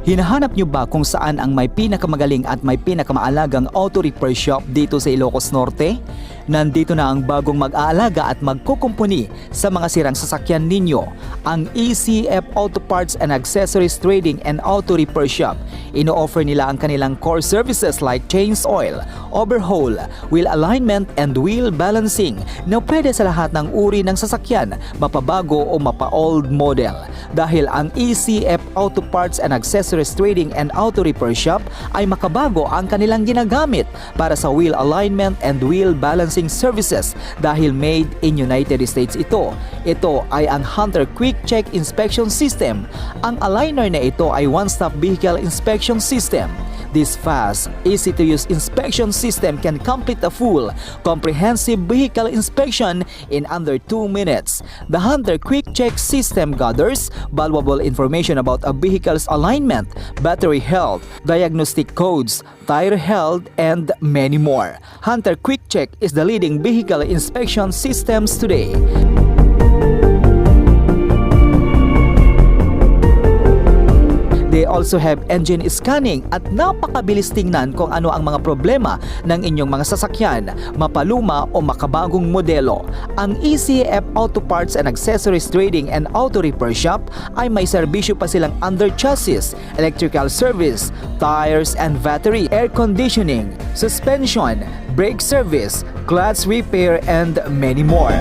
Hinahanap nyo ba kung saan ang may pinakamagaling at may pinakamaalagang auto repair shop dito sa Ilocos Norte? Nandito na ang bagong mag-aalaga at mag-kukumpuni sa mga sirang sasakyan ninyo, ang ECF Auto Parts and Accessories Trading and Auto Repair Shop. Ino-offer nila ang kanilang core services like change oil, overhaul, wheel alignment and wheel balancing na pwede sa lahat ng uri ng sasakyan, mapabago o mapa-old model. Dahil ang ECF Auto Parts and Accessories Trading and Auto Repair Shop ay makabago ang kanilang ginagamit para sa wheel alignment and wheel balancing services dahil made in United States ito. Ito ay ang Hunter Quick Check Inspection System. Ang aligner na ito ay one-stop vehicle inspection system. This fast, easy-to-use inspection system can complete a full, comprehensive vehicle inspection in under 2 minutes. The Hunter Quick Check system gathers valuable information about a vehicle's alignment, battery health, diagnostic codes, tire health, and many more. Hunter Quick Check is the leading vehicle inspection systems today. They also have engine scanning at napakabilis tingnan kung ano ang mga problema ng inyong mga sasakyan, mapaluma o makabagong modelo. Ang ECF Auto Parts and Accessories Trading and Auto Repair Shop ay may serbisyo pa silang under chassis, electrical service, tires and battery, air conditioning, suspension, brake service, clutch repair and many more.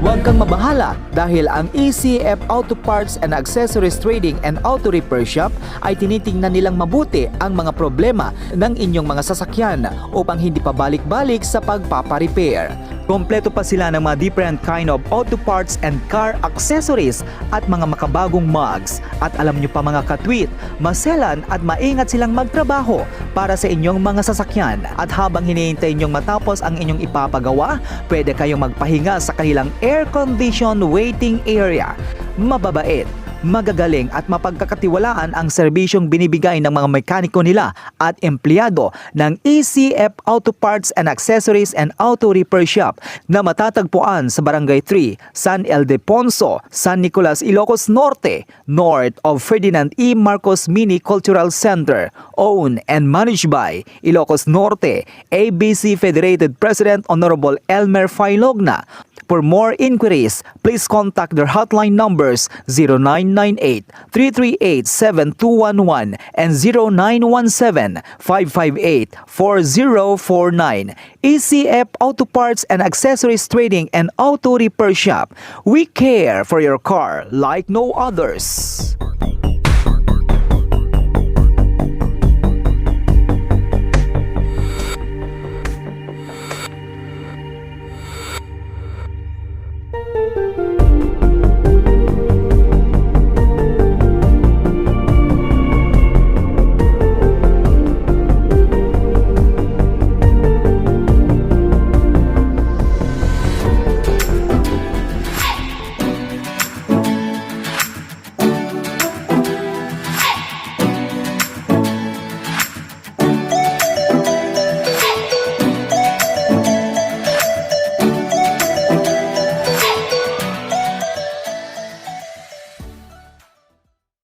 Huwag kang mabahala dahil ang ECF Auto Parts and Accessories Trading and Auto Repair Shop ay tinitingnan nilang mabuti ang mga problema ng inyong mga sasakyan upang hindi pa balik-balik sa pagpaparepair. Kompleto pa sila ng mga different kind of auto parts and car accessories at mga makabagong mugs. At alam nyo pa mga katwit, maselan at maingat silang magtrabaho para sa inyong mga sasakyan. At habang hinihintay nyong matapos ang inyong ipapagawa, pwede kayong magpahinga sa kanilang air-conditioned waiting area. Mababait, magagaling at mapagkakatiwalaan ang serbisyong binibigay ng mga mekaniko nila at empleyado ng ECF Auto Parts and Accessories and Auto Repair Shop na matatagpuan sa Barangay 3, San Ildefonso, San Nicolas, Ilocos Norte, north of Ferdinand E. Marcos Mini Cultural Center, owned and managed by Ilocos Norte, ABC Federated President Honorable Elmer Failogna. For more inquiries, please contact their hotline numbers 0998-338-7211 and 0917-558-4049. ECF Auto Parts and Accessories Trading and Auto Repair Shop. We care for your car like no others.